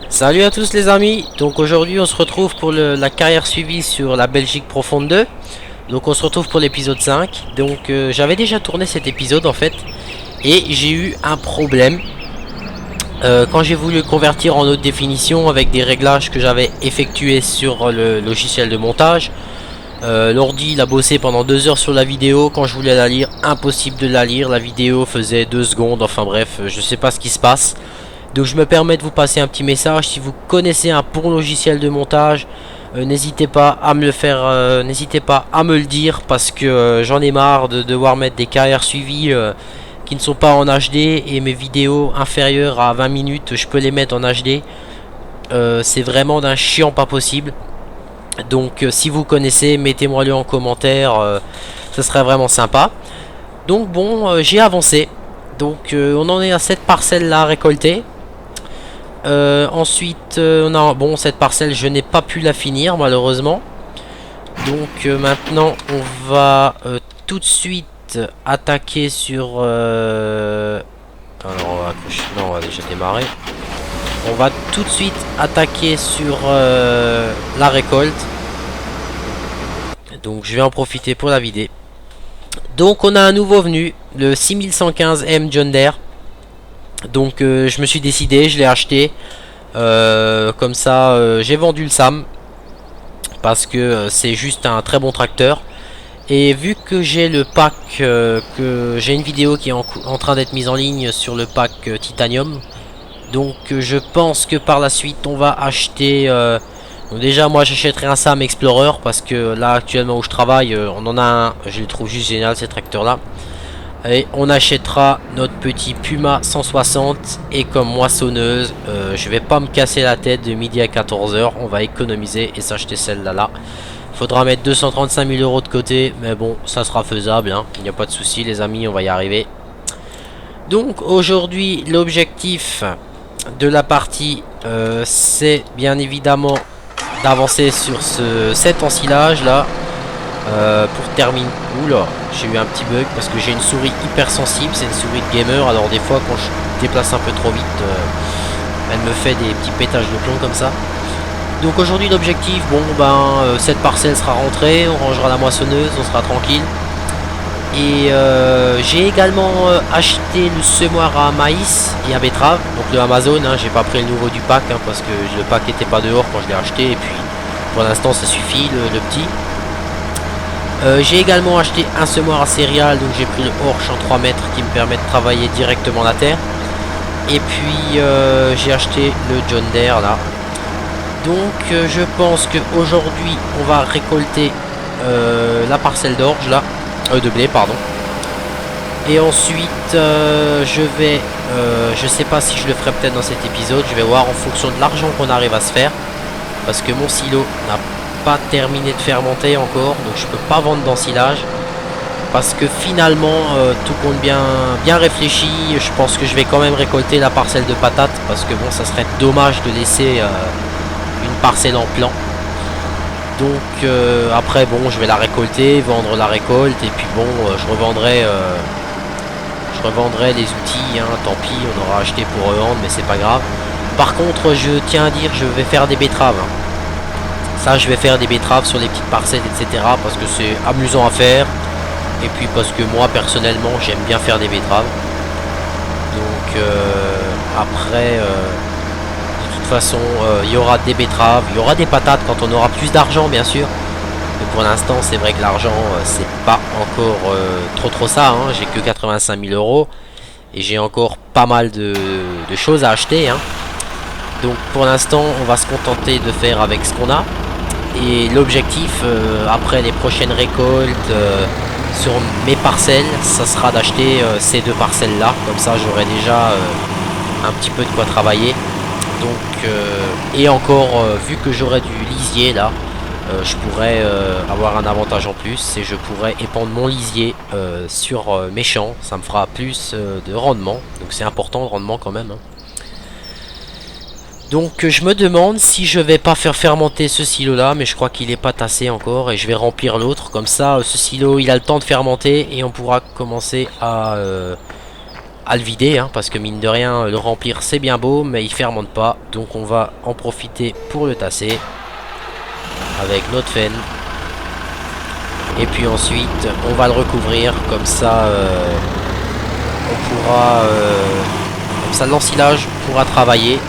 Salut à tous les amis, donc aujourd'hui on se retrouve pour la carrière suivie sur la Belgique Profonde 2. Donc on se retrouve pour l'épisode 5. Donc j'avais déjà tourné cet épisode en fait. Et j'ai eu un problème quand j'ai voulu le convertir en haute définition avec des réglages que j'avais effectués sur le logiciel de montage. L'ordi il a bossé pendant 2 heures sur la vidéo. Quand je voulais la lire, impossible de la lire. La vidéo faisait 2 secondes, enfin bref, je sais pas ce qui se passe. Donc je me permets de vous passer un petit message. Si vous connaissez un bon logiciel de montage, n'hésitez pas à me le faire, n'hésitez pas à me le dire, parce que j'en ai marre de devoir mettre des carrières suivies qui ne sont pas en HD, et mes vidéos inférieures à 20 minutes je peux les mettre en HD. C'est vraiment d'un chiant pas possible. Donc si vous connaissez, mettez-moi le en commentaire, ce serait vraiment sympa. Donc bon, j'ai avancé. Donc on en est à cette parcelle là récoltée. Ensuite on a cette parcelle je n'ai pas pu la finir malheureusement. Donc maintenant on va tout de suite attaquer sur alors on va déjà démarrer. On va tout de suite attaquer sur la récolte. Donc je vais en profiter pour la vider. Donc on a un nouveau venu, le 6115M John Deere. Donc je me suis décidé, je l'ai acheté. Comme ça j'ai vendu le Sam, parce que c'est juste un très bon tracteur. Et vu que j'ai le pack, que j'ai une vidéo qui est en train d'être mise en ligne sur le pack Titanium. Donc je pense que par la suite on va acheter donc déjà moi j'achèterai un Sam Explorer, parce que là actuellement où je travaille on en a un, je le trouve juste génial ces tracteurs là. Et on achètera notre petit Puma 160. Et comme moissonneuse, je vais pas me casser la tête de midi à 14 h. On va économiser et s'acheter celle-là là. Faudra mettre 235 000 € de côté, mais bon, ça sera faisable, hein. Il n'y a pas de souci les amis, on va y arriver. Donc aujourd'hui, l'objectif de la partie, c'est bien évidemment d'avancer sur cet ensilage là. Pour terminer. Oula, j'ai eu un petit bug parce que j'ai une souris hyper sensible, c'est une souris de gamer, alors des fois quand je déplace un peu trop vite, elle me fait des petits pétages de plomb comme ça. Donc aujourd'hui l'objectif, cette parcelle sera rentrée, on rangera la moissonneuse, on sera tranquille. Et j'ai également acheté le semoir à maïs et à betterave, donc le Amazon, hein, j'ai pas pris le nouveau du pack, hein, parce que le pack était pas dehors quand je l'ai acheté, et puis pour l'instant ça suffit le petit. J'ai également acheté un semoir à céréales, donc j'ai pris le Horsch en 3 mètres qui me permet de travailler directement la terre. Et puis j'ai acheté le John Deere là. Donc je pense qu'aujourd'hui on va récolter la parcelle d'orge là, de blé pardon. Et ensuite je sais pas si je le ferai peut-être dans cet épisode, je vais voir en fonction de l'argent qu'on arrive à se faire. Parce que mon silo n'a pas terminé de fermenter encore, donc je peux pas vendre d'ensilage, parce que finalement tout compte bien réfléchi, je pense que je vais quand même récolter la parcelle de patates, parce que bon, ça serait dommage de laisser une parcelle en plan. Donc après bon, je vais la récolter, vendre la récolte, et puis bon, je revendrai les outils, hein, tant pis, on aura acheté pour revendre, mais c'est pas grave. Par contre, je tiens à dire, je vais faire des betteraves, hein. Ça, je vais faire des betteraves sur les petites parcelles, etc. Parce que c'est amusant à faire. Et puis parce que moi, personnellement, j'aime bien faire des betteraves. Donc, après, de toute façon, il y aura des betteraves. Il y aura des patates quand on aura plus d'argent, bien sûr. Mais pour l'instant, c'est vrai que l'argent, c'est pas encore trop ça, hein. J'ai que 85 000 €. Et j'ai encore pas mal de choses à acheter, hein. Donc pour l'instant on va se contenter de faire avec ce qu'on a. Et l'objectif après les prochaines récoltes sur mes parcelles, ça sera d'acheter ces 2 parcelles là. Comme ça j'aurai déjà un petit peu de quoi travailler. Donc et encore vu que j'aurai du lisier là, je pourrais avoir un avantage en plus, et je pourrais épandre mon lisier sur mes champs. Ça me fera plus de rendement. Donc c'est important le rendement quand même, hein. Donc je me demande si je vais pas faire fermenter ce silo là, mais je crois qu'il est pas tassé encore, et je vais remplir l'autre. Comme ça ce silo il a le temps de fermenter, et on pourra commencer à à le vider, hein, parce que mine de rien, le remplir c'est bien beau, mais il fermente pas. Donc on va en profiter pour le tasser avec notre fen. Et puis ensuite, on va le recouvrir, comme ça, on pourra, comme ça l'ensilage pourra travailler.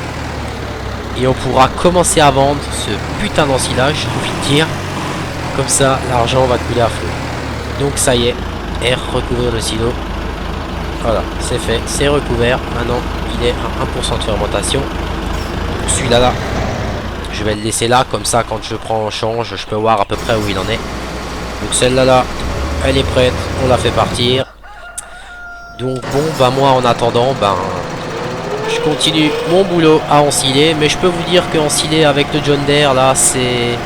Et on pourra commencer à vendre ce putain d'ensilage, j'ai envie de dire. Comme ça, l'argent va couler à flot. Donc ça y est, R, recouvrir le silo. Voilà, c'est fait, c'est recouvert. Maintenant, il est à 1% de fermentation. Celui-là, là, je vais le laisser là, comme ça, quand je prends en change, je peux voir à peu près où il en est. Donc celle-là, là, elle est prête, on la fait partir. Donc bon, bah moi, en attendant, ben, je continue mon boulot à ensiler. Mais je peux vous dire qu'ensiler avec le John Deere, là, c'est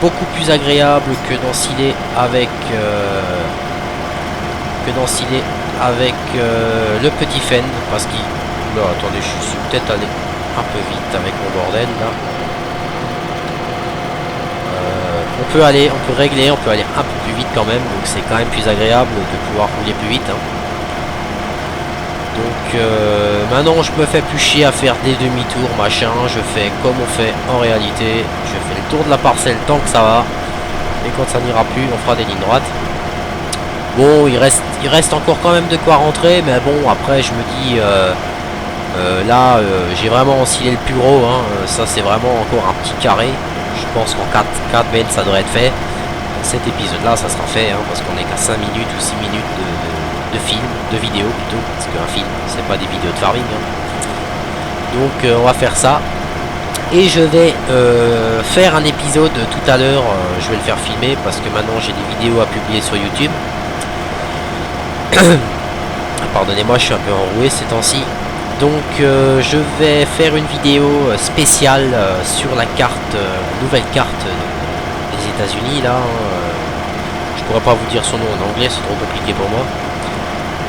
beaucoup plus agréable que d'ensiler avec le petit Fend, parce qu'il... Là, attendez, je suis peut-être allé un peu vite avec mon bordel là. On peut régler, on peut aller un peu plus vite quand même, donc c'est quand même plus agréable de pouvoir rouler plus vite, hein. Donc maintenant je me fais plus chier à faire des demi-tours machin, je fais comme on fait en réalité, je fais le tour de la parcelle tant que ça va, et quand ça n'ira plus on fera des lignes droites. Bon, il reste encore quand même de quoi rentrer, mais bon, après je me dis là j'ai vraiment ensilé le plus gros, hein. Ça c'est vraiment encore un petit carré. Je pense qu'en 4 mètres ça devrait être fait. Cet épisode là ça sera fait, hein, parce qu'on est qu'à 5 minutes ou 6 minutes de film, de vidéo plutôt, parce qu'un film c'est pas des vidéos de farming, hein. Donc on va faire ça. Et je vais faire un épisode tout à l'heure, je vais le faire filmer parce que maintenant j'ai des vidéos à publier sur YouTube. Pardonnez-moi, je suis un peu enroué ces temps-ci. Donc je vais faire une vidéo spéciale sur la carte, nouvelle carte des États-Unis là. Je pourrais pas vous dire son nom en anglais, c'est trop compliqué pour moi.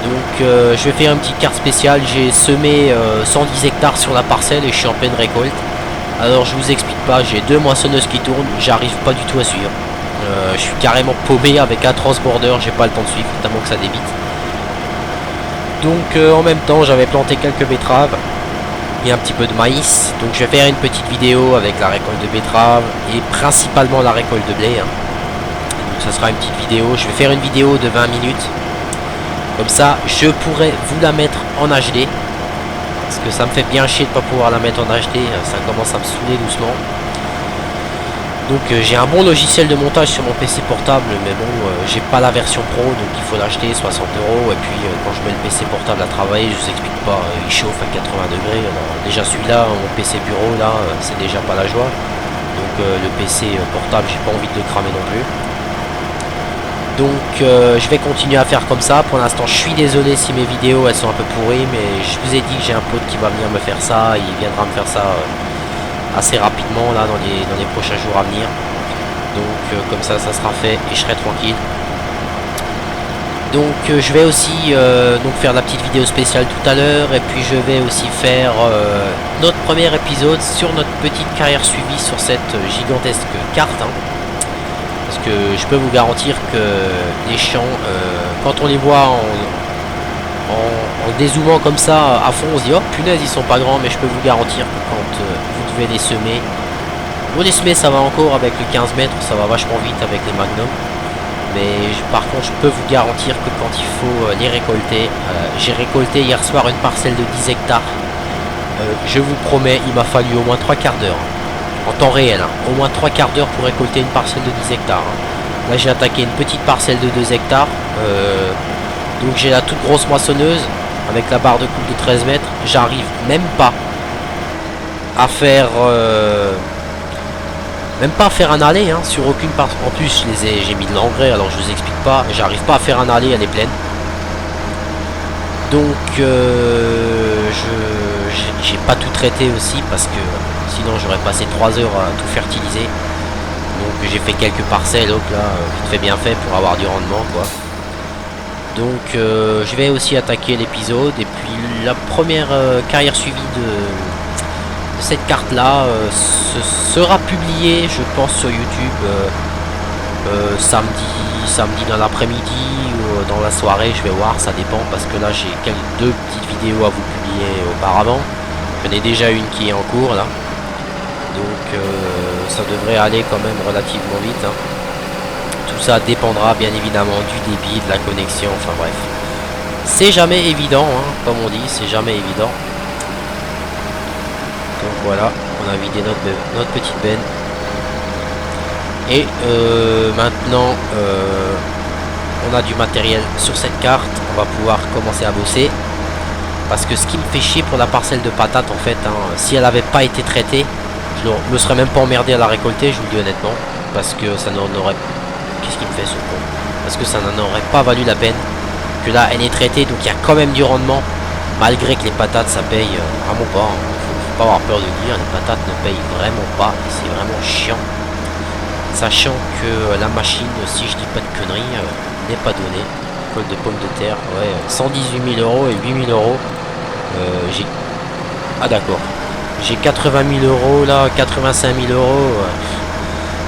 Donc je vais faire une petite carte spéciale. J'ai semé 110 hectares sur la parcelle et je suis en pleine récolte. Alors je vous explique pas, j'ai 2 moissonneuses qui tournent, j'arrive pas du tout à suivre. Je suis carrément paumé avec un transborder, j'ai pas le temps de suivre tellement que ça débite. Donc en même temps j'avais planté quelques betteraves et un petit peu de maïs. Donc je vais faire une petite vidéo avec la récolte de betteraves et principalement la récolte de blé, hein. Donc ça sera une petite vidéo, je vais faire une vidéo de 20 minutes. Comme ça je pourrais vous la mettre en HD. Parce que ça me fait bien chier de pas pouvoir la mettre en HD, ça commence à me saouler doucement. Donc j'ai un bon logiciel de montage sur mon PC portable, mais bon, j'ai pas la version pro, donc il faut l'acheter 60 €. Et puis quand je mets le PC portable à travailler, je vous explique pas, il chauffe à 80 degrés. Alors, déjà celui-là, mon PC bureau là, c'est déjà pas la joie. Donc le PC portable, j'ai pas envie de le cramer non plus. Donc je vais continuer à faire comme ça. Pour l'instant je suis désolé si mes vidéos elles sont un peu pourries, mais je vous ai dit que j'ai un pote qui va venir me faire ça. Il viendra me faire ça assez rapidement là dans les prochains jours à venir. Donc comme ça sera fait et je serai tranquille. Donc je vais aussi donc faire la petite vidéo spéciale tout à l'heure. Et puis je vais aussi faire notre premier épisode sur notre petite carrière suivie sur cette gigantesque carte, hein. Parce que je peux vous garantir que les champs, quand on les voit en dézoomant comme ça à fond, on se dit oh punaise ils sont pas grands, mais je peux vous garantir que quand vous devez les semer, pour les semer ça va encore avec le 15 mètres, ça va vachement vite avec les magnums. Mais par contre je peux vous garantir que quand il faut les récolter, j'ai récolté hier soir une parcelle de 10 hectares, je vous promets il m'a fallu au moins 3/4 d'heure. En temps réel, hein. Au moins 3/4 d'heure pour récolter une parcelle de 10 hectares. Hein. Là j'ai attaqué une petite parcelle de 2 hectares. Donc j'ai la toute grosse moissonneuse avec la barre de coupe de 13 mètres. J'arrive même pas à faire un aller, hein, sur aucune partie. En plus j'ai mis de l'engrais, alors je vous explique pas. J'arrive pas à faire un aller, elle est pleine. Donc j'ai pas tout traité aussi parce que sinon j'aurais passé 3 heures à tout fertiliser. Donc j'ai fait quelques parcelles là, vite fait bien fait pour avoir du rendement quoi. Donc je vais aussi attaquer l'épisode. Et puis la première carrière suivie de cette carte là sera publiée je pense sur YouTube samedi samedi dans l'après-midi ou dans la soirée, je vais voir, ça dépend, parce que là j'ai deux petites vidéos à vous publier auparavant. J'en ai déjà une qui est en cours là, donc ça devrait aller quand même relativement vite, hein. Tout ça dépendra bien évidemment du débit, de la connexion, enfin bref. C'est jamais évident, hein, comme on dit, c'est jamais évident. Donc voilà, on a vidé notre petite benne. Et maintenant, on a du matériel sur cette carte. On va pouvoir commencer à bosser. Parce que ce qui me fait chier pour la parcelle de patates, en fait, hein, si elle n'avait pas été traitée, je me serais même pas emmerdé à la récolter, je vous le dis honnêtement. Parce que ça n'en aurait... Qu'est-ce qu'il me fait ce con? Parce que ça n'en aurait pas valu la peine. Que là, elle est traitée, donc il y a quand même du rendement. Malgré que les patates, ça paye vraiment pas. Hein. Faut pas avoir peur de dire, les patates ne payent vraiment pas. C'est vraiment chiant. Sachant que la machine, si je dis pas de conneries, n'est pas donnée. Col de pommes de terre, ouais, 118 000 euros et 8 000 euros. J'ai... Ah d'accord. J'ai 80 000 euros là, 85 000 euros.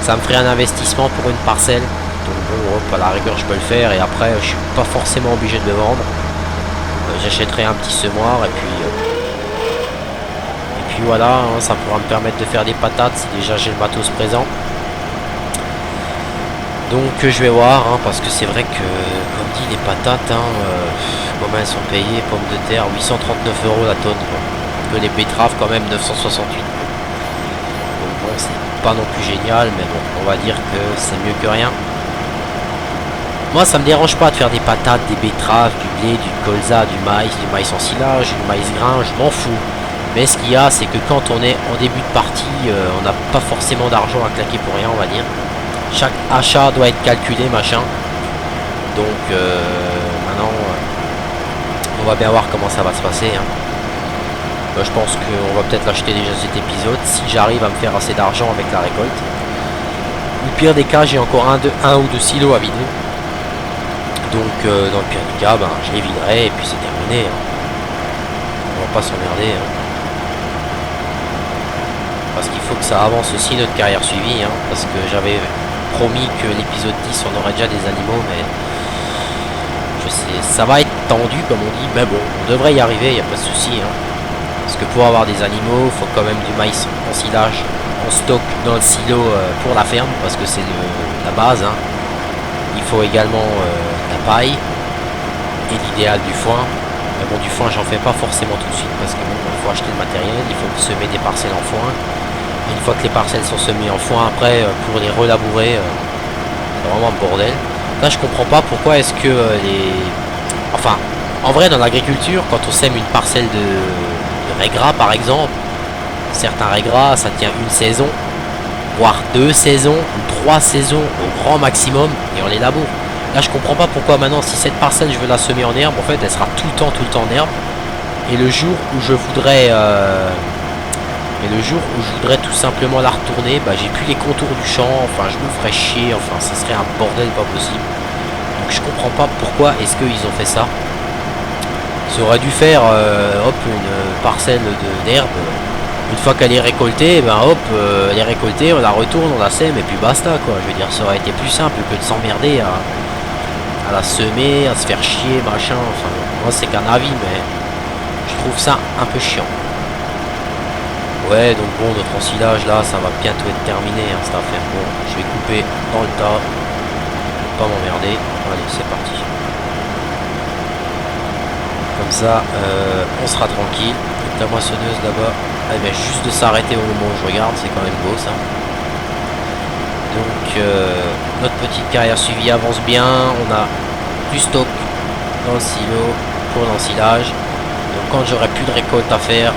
Ça me ferait un investissement pour une parcelle. Donc bon, hop, à la rigueur, je peux le faire. Et après, je suis pas forcément obligé de le vendre. J'achèterai un petit semoir et puis voilà, hein, ça pourra me permettre de faire des patates si déjà j'ai le matos présent. Donc je vais voir, hein, parce que c'est vrai que, comme dit, les patates, hein, comment elles sont payées, pommes de terre, 839 euros la tonne, quoi. Que les betteraves, quand même, 968. Donc bon, c'est pas non plus génial, mais bon, on va dire que c'est mieux que rien. Moi, ça me dérange pas de faire des patates, des betteraves, du blé, du colza, du maïs en silage, du maïs grain, je m'en fous. Mais ce qu'il y a, c'est que quand on est en début de partie, on n'a pas forcément d'argent à claquer pour rien, on va dire. Chaque achat doit être calculé, machin. Donc maintenant, on va bien voir comment ça va se passer, hein. Je pense qu'on va peut-être l'acheter déjà cet épisode, si j'arrive à me faire assez d'argent avec la récolte. Au pire des cas, j'ai encore un ou deux silos à vider. Donc dans le pire du cas, ben, je les viderai et puis c'est terminé, hein. On va pas s'emmerder, hein. Parce qu'il faut que ça avance aussi notre carrière suivie, hein, parce que j'avais promis que l'épisode 10 on aurait déjà des animaux, mais je sais, ça va être tendu comme on dit, mais bon, on devrait y arriver, il n'y a pas de souci, hein. Parce que pour avoir des animaux, il faut quand même du maïs en silage, en stock dans le silo pour la ferme, parce que c'est la base, hein. Il faut également la paille et l'idéal du foin. Mais bon, du foin j'en fais pas forcément tout de suite parce que bon, il faut acheter le matériel, il faut semer des parcelles en foin. Une fois que les parcelles sont semées en foin, après pour les relabourer, c'est vraiment un bordel. Là je comprends pas pourquoi est-ce que enfin, en vrai dans l'agriculture, quand on sème une parcelle de raigrats par exemple, certains raigrats ça tient une saison, voire 2 saisons, ou 3 saisons au grand maximum, et on les laboure. Là je comprends pas pourquoi maintenant si cette parcelle je veux la semer en herbe, en fait elle sera tout le temps en herbe. Et le jour où je voudrais tout simplement la retourner, bah j'ai plus les contours du champ, enfin je me ferais chier, enfin ça serait un bordel pas possible. Donc je comprends pas pourquoi est-ce qu'ils ont fait ça. Ils auraient dû faire hop une parcelle d'herbe. Une fois qu'elle est récoltée, ben hop, elle est récoltée, on la retourne, on la sème et puis basta quoi. Je veux dire, ça aurait été plus simple que de s'emmerder à la semer, à se faire chier, machin. Enfin, moi c'est qu'un avis, mais je trouve ça un peu chiant. Ouais, donc bon, notre ensilage là, ça va bientôt être terminé, hein, cette affaire. Bon, je vais couper dans le tas, pas m'emmerder. Allez, c'est parti. Comme ça, on sera tranquille. La moissonneuse là-bas, elle vient juste de s'arrêter au moment où je regarde, c'est quand même beau ça. Donc notre petite carrière suivie avance bien, on a du stock dans le silo pour l'ensilage. Donc quand j'aurai plus de récolte à faire,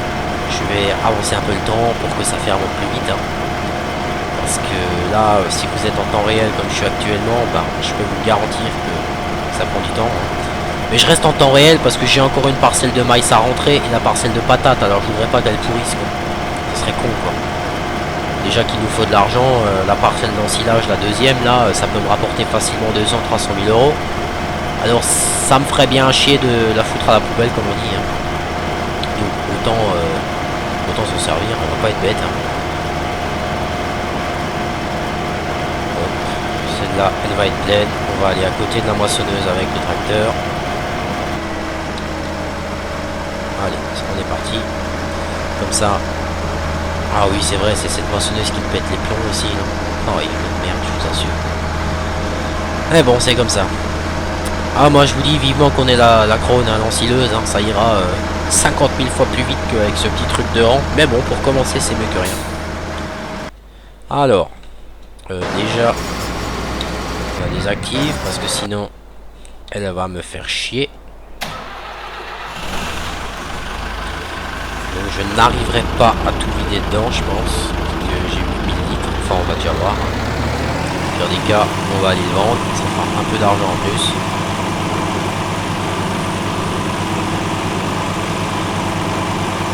je vais avancer un peu le temps pour que ça ferme plus vite, hein. Parce que là, si vous êtes en temps réel comme je suis actuellement, ben, je peux vous garantir que ça prend du temps, hein. Mais je reste en temps réel parce que j'ai encore une parcelle de maïs à rentrer et la parcelle de patates, alors je voudrais pas qu'elle pourrisse quoi. Ce serait con quoi. Déjà qu'il nous faut de l'argent, la parcelle d'ensilage, la deuxième là, ça peut me rapporter facilement 200-300 000 euros. Alors ça me ferait bien chier de la foutre à la poubelle comme on dit, hein. Donc autant s'en servir, on va pas être bête, hein. C'est de Là, elle va être pleine. On va aller à côté de la moissonneuse avec le tracteur. Allez, on est parti. Comme ça. Ah oui, c'est vrai, c'est cette moissonneuse qui me pète les plombs aussi. Non, il y a une merde, je vous assure. Mais bon, c'est comme ça. Ah, moi je vous dis vivement qu'on ait la Krone, hein, l'ensileuse, hein, ça ira 50 000 fois plus vite qu'avec ce petit truc de rang. Mais bon, pour commencer, c'est mieux que rien. Alors, déjà, on la désactive parce que sinon, elle va me faire chier. Donc je n'arriverai pas à tout vider dedans, je pense. Parce que j'ai 8000 litres. Enfin, on va déjà voir. Dans des cas, on va aller le vendre. Ça fera un peu d'argent en plus.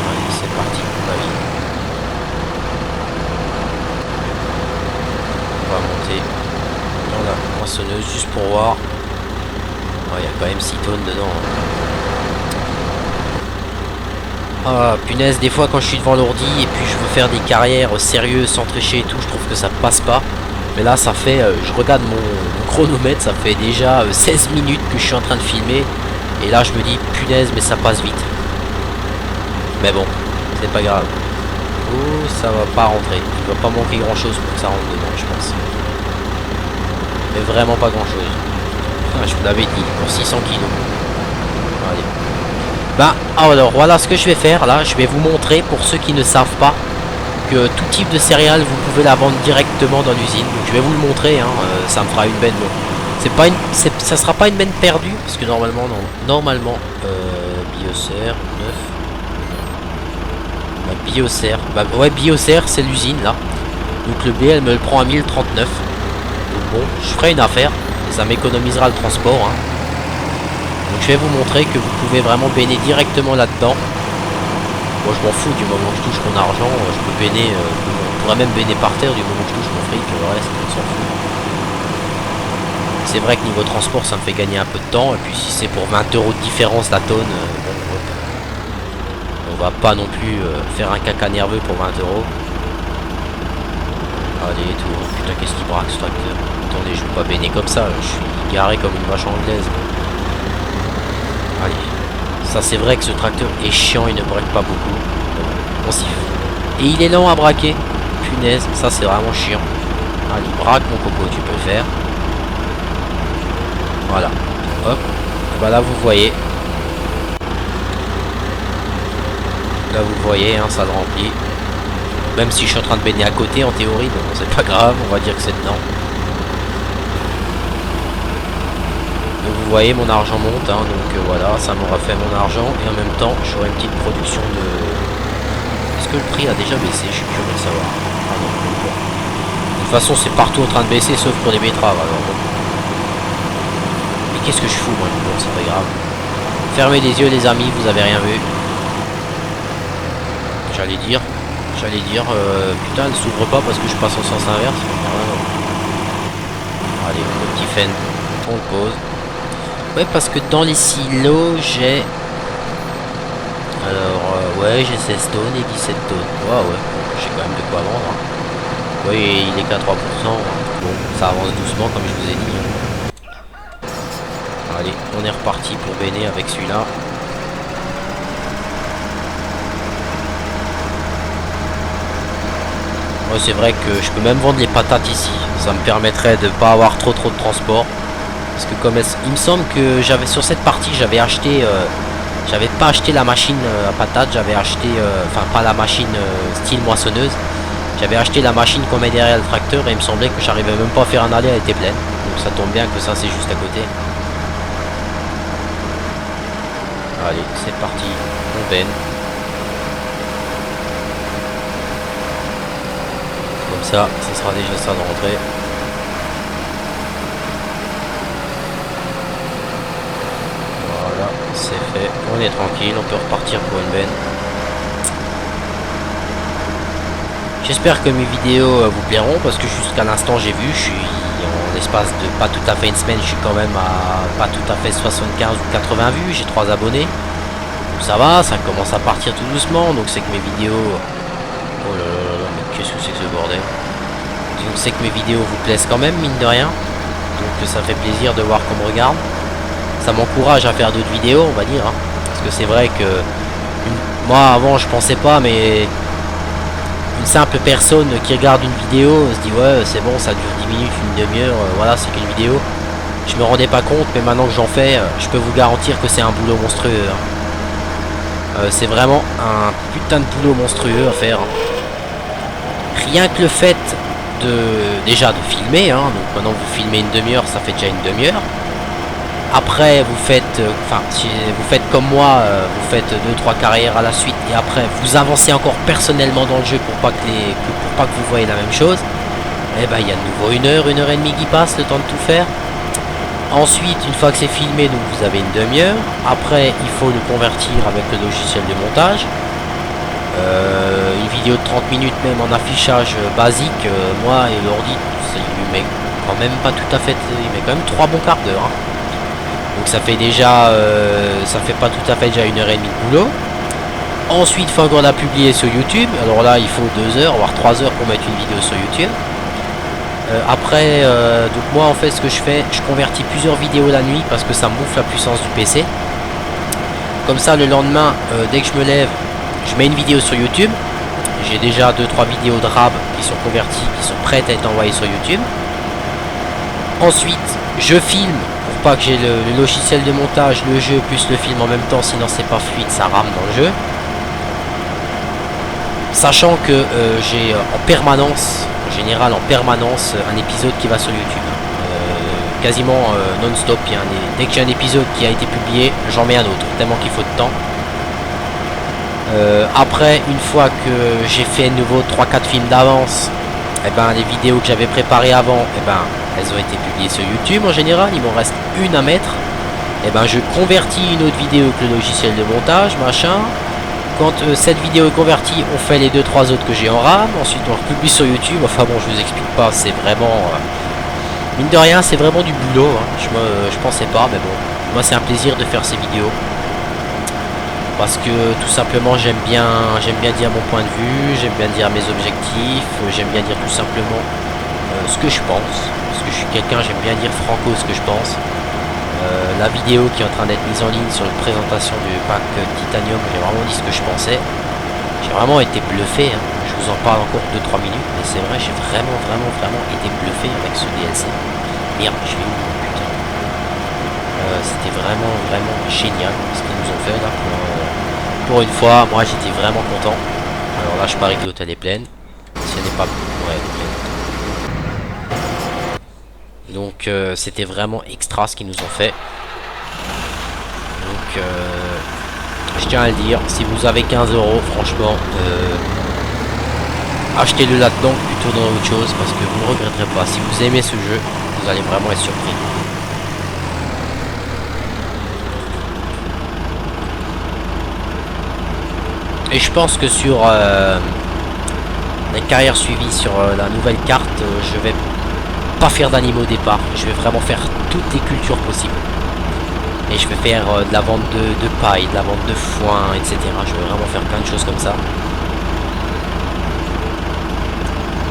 Allez, c'est parti pour la vie. On va monter dans la moissonneuse juste pour voir. Il y a quand même 6 tonnes dedans. Ah punaise, des fois quand je suis devant l'ordi et puis je veux faire des carrières sérieuses sans tricher et tout, je trouve que ça passe pas. Mais là ça fait, je regarde mon chronomètre, ça fait déjà 16 minutes que je suis en train de filmer. Et là je me dis punaise mais ça passe vite. Mais bon, c'est pas grave. Oh ça va pas rentrer, il va pas manquer grand chose pour que ça rentre dedans je pense. Mais vraiment pas grand chose. Ah, je vous l'avais dit, pour 600 kilos. Allez. Bah alors voilà ce que je vais faire là, je vais vous montrer pour ceux qui ne savent pas que tout type de céréales vous pouvez la vendre directement dans l'usine. Donc je vais vous le montrer, hein, ça me fera une benne. Bon. C'est pas une, ça sera pas une benne perdue parce que normalement non. Normalement Bioser 9. Bah, Bioser, bah ouais Bioser c'est l'usine là. Donc le B elle me le prend à 1039. Donc bon, je ferai une affaire et ça m'économisera le transport. Hein. Donc je vais vous montrer que vous pouvez vraiment béner directement là-dedans. Moi je m'en fous du moment où je touche mon argent, je peux béner, on pourrait même béner par terre du moment où je touche mon fric, le reste on s'en fout. C'est vrai que niveau transport ça me fait gagner un peu de temps, et puis si c'est pour 20 € de différence la tonne, bon, on va pas non plus faire un caca nerveux pour 20 €. Allez tout, putain qu'est-ce qui braque ce tracteur. Attendez, je vais pas béner comme ça, je suis garé comme une vache anglaise. Allez, ça c'est vrai que ce tracteur est chiant, il ne braque pas beaucoup. On s'y fait. Et il est lent à braquer. Punaise, ça c'est vraiment chiant. Allez, braque mon coco, tu peux le faire. Voilà. Hop. Et bah là vous voyez. Là vous voyez, hein, ça le remplit. Même si je suis en train de baigner à côté en théorie, bon c'est pas grave, on va dire que c'est dedans. Donc vous voyez mon argent monte, hein, donc voilà, ça m'aura fait mon argent et en même temps j'aurai une petite production de... Est-ce que le prix a déjà baissé? Je suis curieux de savoir. Ah non, bon. De toute façon c'est partout en train de baisser sauf pour les betteraves alors bon. Mais qu'est-ce que je fous moi? Bon c'est pas grave. Fermez les yeux les amis, vous avez rien vu. J'allais dire, putain elle s'ouvre pas parce que je passe en sens inverse. Allez, le petit fen, on le pose. Ouais, parce que dans les silos, j'ai... Alors, ouais, j'ai 16 tonnes et 17 tonnes. Ouais, ouais, j'ai quand même de quoi vendre. Hein. Oui, il est qu'à 3%. Bon, ça avance doucement, comme je vous ai dit. Allez, on est reparti pour béner avec celui-là. Ouais, c'est vrai que je peux même vendre les patates ici. Ça me permettrait de pas avoir trop de transport. Parce que comme il me semble que j'avais sur cette partie j'avais acheté j'avais pas acheté la machine à patates, j'avais acheté enfin pas la machine style moissonneuse, j'avais acheté la machine qu'on met derrière le tracteur et il me semblait que j'arrivais même pas à faire un aller, elle était pleine. Donc ça tombe bien que ça c'est juste à côté. Allez, c'est parti, on baigne. Comme ça, ce sera déjà ça de rentrer. C'est fait, on est tranquille, on peut repartir pour une benne. J'espère que mes vidéos vous plairont parce que jusqu'à l'instant j'ai vu, je suis en l'espace de pas tout à fait une semaine, je suis quand même à pas tout à fait 75 ou 80 vues, j'ai 3 abonnés. Donc ça va, ça commence à partir tout doucement, donc c'est que mes vidéos... Oh là là là, mais qu'est-ce que c'est que ce bordel? Donc c'est que mes vidéos vous plaisent quand même, mine de rien. Donc ça fait plaisir de voir qu'on me regarde. Ça m'encourage à faire d'autres vidéos, on va dire, hein. Parce que c'est vrai que moi avant je pensais pas, mais une simple personne qui regarde une vidéo se dit ouais c'est bon, ça dure 10 minutes, une demi-heure, voilà, c'est qu'une vidéo. Je me rendais pas compte, mais maintenant que j'en fais, je peux vous garantir que c'est un boulot monstrueux, hein. C'est vraiment un putain de boulot monstrueux à faire, hein. Rien que le fait déjà de filmer, hein. Donc maintenant vous filmez une demi-heure, ça fait déjà une demi-heure. Après vous faites, si vous faites comme moi, vous faites 2-3 carrières à la suite et après vous avancez encore personnellement dans le jeu pour pas que vous voyez la même chose. Et ben il y a de nouveau une heure et demie qui passe, le temps de tout faire. Ensuite, une fois que c'est filmé, donc vous avez une demi-heure. Après, il faut le convertir avec le logiciel de montage. Une vidéo de 30 minutes même en affichage basique, moi et l'ordi, il lui met quand même pas tout à fait, il met quand même 3 bons quarts d'heure, hein. Donc ça fait déjà, ça fait pas tout à fait déjà une heure et demie de boulot. Ensuite, il faut encore la publier sur YouTube. Alors là, il faut 2 heures, voire 3 heures pour mettre une vidéo sur YouTube. Après, donc moi en fait ce que je fais, je convertis plusieurs vidéos la nuit parce que ça me bouffe la puissance du PC. Comme ça le lendemain, dès que je me lève, je mets une vidéo sur YouTube. J'ai déjà 2-3 vidéos de RAB qui sont converties, qui sont prêtes à être envoyées sur YouTube. Ensuite, je filme pour pas que j'ai le logiciel de montage, le jeu plus le film en même temps, sinon c'est pas fluide, ça rame dans le jeu. Sachant que j'ai en permanence, en général en permanence, un épisode qui va sur YouTube. Quasiment non-stop. Dès que j'ai un épisode qui a été publié, j'en mets un autre, tellement qu'il faut de temps. Après, une fois que j'ai fait de nouveau 3-4 films d'avance, et ben les vidéos que j'avais préparées avant, et ben elles ont été publiées sur YouTube en général. Il m'en reste une à mettre. Et ben je convertis une autre vidéo avec le logiciel de montage, machin. Quand cette vidéo est convertie, on fait les 2-3 autres que j'ai en RAM. Ensuite on republie sur YouTube. Enfin bon, je vous explique pas, c'est vraiment mine de rien, c'est vraiment du boulot, hein. Je pensais pas, mais bon, moi c'est un plaisir de faire ces vidéos parce que tout simplement j'aime bien dire mon point de vue, j'aime bien dire mes objectifs, j'aime bien dire tout simplement ce que je pense, parce que je suis quelqu'un, j'aime bien dire franco ce que je pense. La vidéo qui est en train d'être mise en ligne sur la présentation du pack Titanium, j'ai vraiment dit ce que je pensais. J'ai vraiment été bluffé, hein. Je vous en parle encore 2-3 minutes, mais c'est vrai, j'ai vraiment été bluffé avec ce DLC. Merde, je l'ai eu, putain. C'était vraiment génial ce qu'ils nous ont fait là. Pour une fois, moi j'étais vraiment content. Alors là, je parie que l'hôtel est pleine. Si elle n'est pas... Ouais, elle est pleine. Donc c'était vraiment extra ce qu'ils nous ont fait. Donc je tiens à le dire, si vous avez 15 €, franchement, achetez-le là-dedans plutôt dans autre chose parce que vous ne regretterez pas. Si vous aimez ce jeu, vous allez vraiment être surpris. Et je pense que sur les carrières suivies sur la nouvelle carte, je vais pas faire d'animaux au départ. Je vais vraiment faire toutes les cultures possibles. Et je vais faire de la vente de paille, de la vente de foin, etc. Je vais vraiment faire plein de choses comme ça.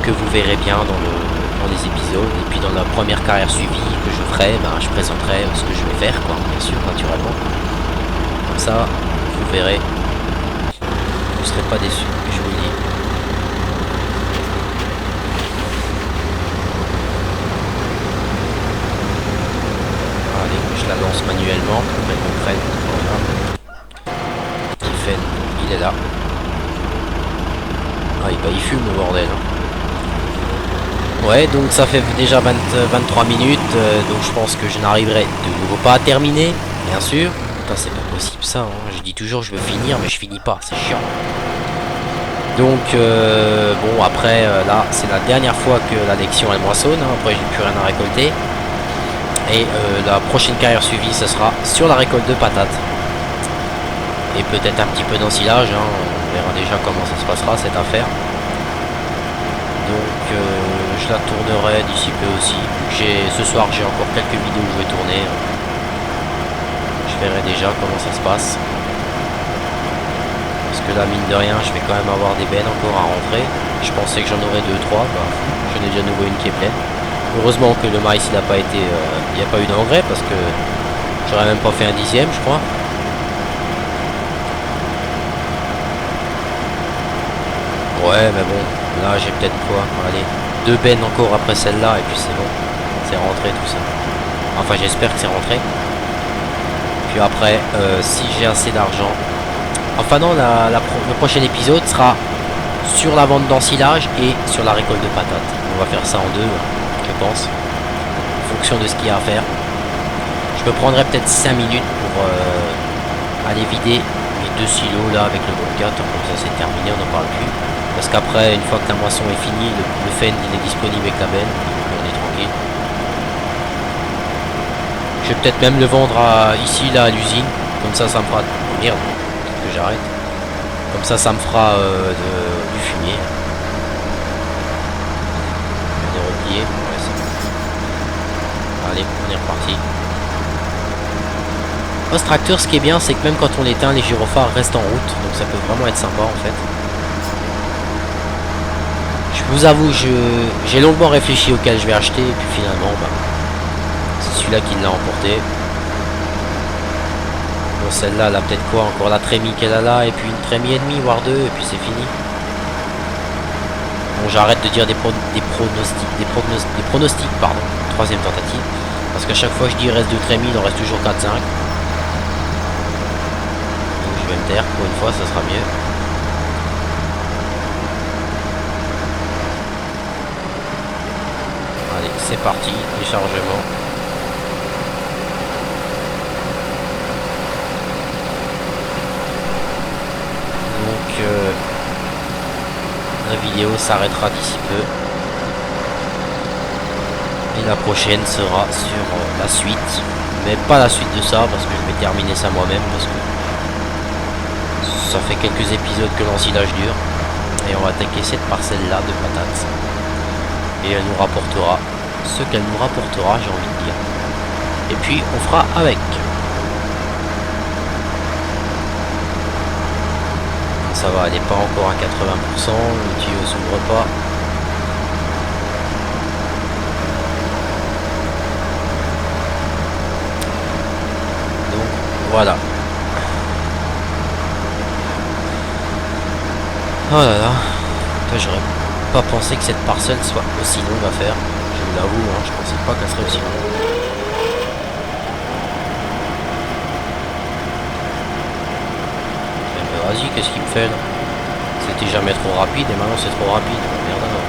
Que vous verrez bien dans les épisodes. Et puis dans la première carrière suivie que je ferai, ben, je présenterai ce que je vais faire, quoi, bien sûr, naturellement. Comme ça, vous verrez. Vous ne serez pas déçus, je vous le dis. Allez, je la lance manuellement pour qu'elle comprenne. Voilà. Tiffen, il est là. Ah, il fume le bordel. Ouais, donc ça fait déjà 23 minutes, donc je pense que je n'arriverai de nouveau pas à terminer, bien sûr. Putain, c'est pas possible ça, hein. Je dis toujours je veux finir, mais je finis pas, c'est chiant. Donc, bon, après, là, c'est la dernière fois que la lection elle moissonne, hein. Après j'ai plus rien à récolter. Et la prochaine carrière suivie, ce sera sur la récolte de patates. Et peut-être un petit peu d'ensilage, hein. On verra déjà comment ça se passera cette affaire. Donc je la tournerai d'ici peu aussi. Ce soir j'ai encore quelques vidéos que je vais tourner. Je verrai déjà comment ça se passe. Parce que là mine de rien je vais quand même avoir des bennes encore à rentrer. Je pensais que j'en aurais 2-3, bah, j'en ai déjà nouveau une qui est pleine. Heureusement que le maïs il n'a pas été, il n'y a pas eu d'engrais parce que j'aurais même pas fait un dixième, je crois. Ouais, mais bon, là j'ai peut-être quoi. Allez, 2 bennes encore après celle-là et puis c'est bon. C'est rentré tout ça. Enfin, j'espère que c'est rentré. Puis après, si j'ai assez d'argent. Enfin non, le prochain épisode sera sur la vente d'ensilage et sur la récolte de patates. On va faire ça en deux, je pense. En fonction de ce qu'il y a à faire. Je me prendrai peut-être 5 minutes pour aller vider mes 2 silos là avec le Bobcat. Comme ça c'est terminé, on n'en parle plus. Parce qu'après, une fois que la moisson est finie, le Fend il est disponible avec la benne. On est tranquille. Je vais peut-être même le vendre ici là à l'usine. Comme ça me fera... Merde, peut-être que j'arrête. Comme ça me fera du fumier. On est replié. Ouais, c'est bon. Allez, on est reparti. Ce tracteur, ce qui est bien, c'est que même quand on l'éteint, les gyrophares restent en route. Donc ça peut vraiment être sympa en fait. Je vous avoue, j'ai longuement réfléchi auquel je vais acheter. Et puis finalement, bah, c'est celui-là qui l'a emporté. Bon, celle-là, elle a peut-être quoi? Encore la trémie qu'elle a là. Et puis une trémie et demie, voire deux. Et puis c'est fini. Bon, j'arrête de dire des pronostics, pardon. Troisième tentative. Parce qu'à chaque fois je dis il reste 2 trémies, il en reste toujours 4-5. Je vais me taire, pour une fois ça sera mieux. Allez, c'est parti, déchargement. Donc la vidéo s'arrêtera d'ici peu. Et la prochaine sera sur la suite. Mais pas la suite de ça, parce que je vais terminer ça moi-même, parce que ça fait quelques épisodes que l'ensilage dure. Et on va attaquer cette parcelle-là de patates. Et elle nous rapportera ce qu'elle nous rapportera, j'ai envie de dire. Et puis on fera avec. Ça va, elle n'est pas encore à 80%, le tuyau s'ouvre pas. Donc voilà. Oh là là, j'aurais pas pensé que cette parcelle soit aussi longue à faire. Je vous l'avoue, hein, je pensais pas qu'elle serait aussi longue. Vas-y, qu'est-ce qu'il me fait là? C'était jamais trop rapide et maintenant c'est trop rapide. Merde alors.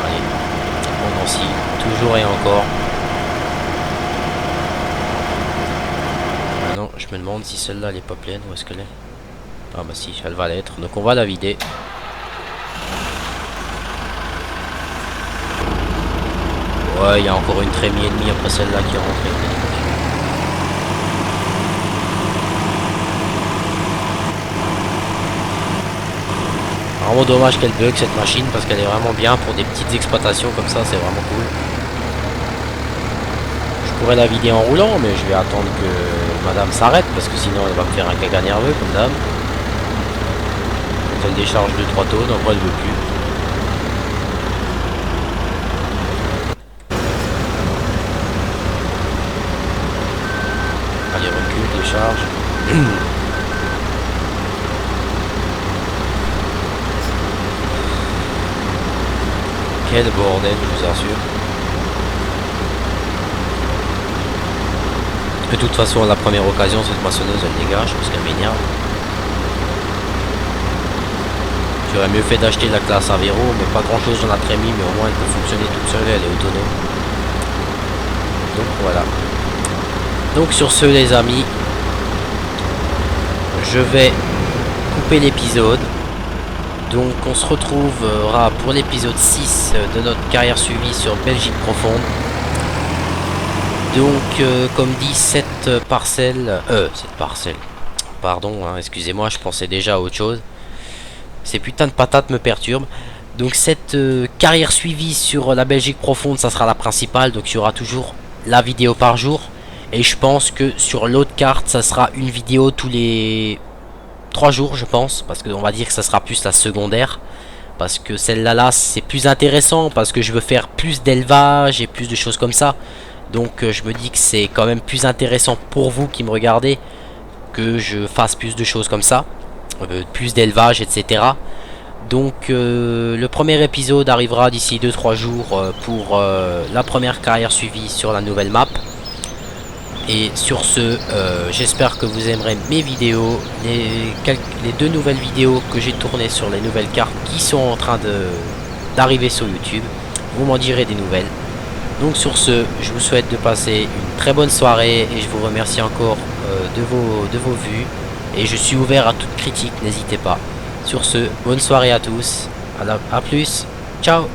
Allez, on ensilage toujours et encore. Maintenant, je me demande si celle-là elle est pas pleine. Où est-ce qu'elle est? Ah bah si, elle va l'être. Donc on va la vider. Ouais, il y a encore une trémie et demie après celle-là qui est rentrée. Vraiment dommage qu'elle bug cette machine parce qu'elle est vraiment bien pour des petites exploitations comme ça, c'est vraiment cool. Je pourrais la vider en roulant, mais je vais attendre que madame s'arrête parce que sinon elle va me faire un caca nerveux comme d'hab. Quand elle décharge 2-3 tonnes, après elle veut plus. Allez, recule, décharge. Quel bordel, je vous assure. De toute façon, à la première occasion, cette moissonneuse elle dégage parce qu'elle m'énerve. J'aurais mieux fait d'acheter la classe Avero, mais pas grand chose dans la trémie, mais au moins elle peut fonctionner toute seule, elle est autonome. Donc voilà. Donc sur ce les amis, je vais couper l'épisode. Donc on se retrouvera pour l'épisode 6 de notre carrière suivie sur Belgique profonde. Donc comme dit cette parcelle, pardon, hein, excusez-moi, je pensais déjà à autre chose. Ces putains de patates me perturbent. Donc cette carrière suivie sur la Belgique profonde, ça sera la principale. Donc il y aura toujours la vidéo par jour. Et je pense que sur l'autre carte, ça sera une vidéo tous les 3 jours, je pense. Parce qu'on va dire que ça sera plus la secondaire. parce que celle-là c'est plus intéressant, parce que je veux faire plus d'élevage et plus de choses comme ça. Donc je me dis que c'est quand même plus intéressant pour vous qui me regardez que je fasse plus de choses comme ça, plus d'élevage, etc. Donc le premier épisode arrivera d'ici 2-3 jours pour la première carrière suivie sur la nouvelle map. Et sur ce, j'espère que vous aimerez mes vidéos, les 2 nouvelles vidéos que j'ai tournées sur les nouvelles cartes qui sont en train d'arriver sur YouTube. Vous m'en direz des nouvelles. Donc sur ce, je vous souhaite de passer une très bonne soirée et je vous remercie encore de vos vues. Et je suis ouvert à toute critique, n'hésitez pas. Sur ce, bonne soirée à tous, à plus, ciao.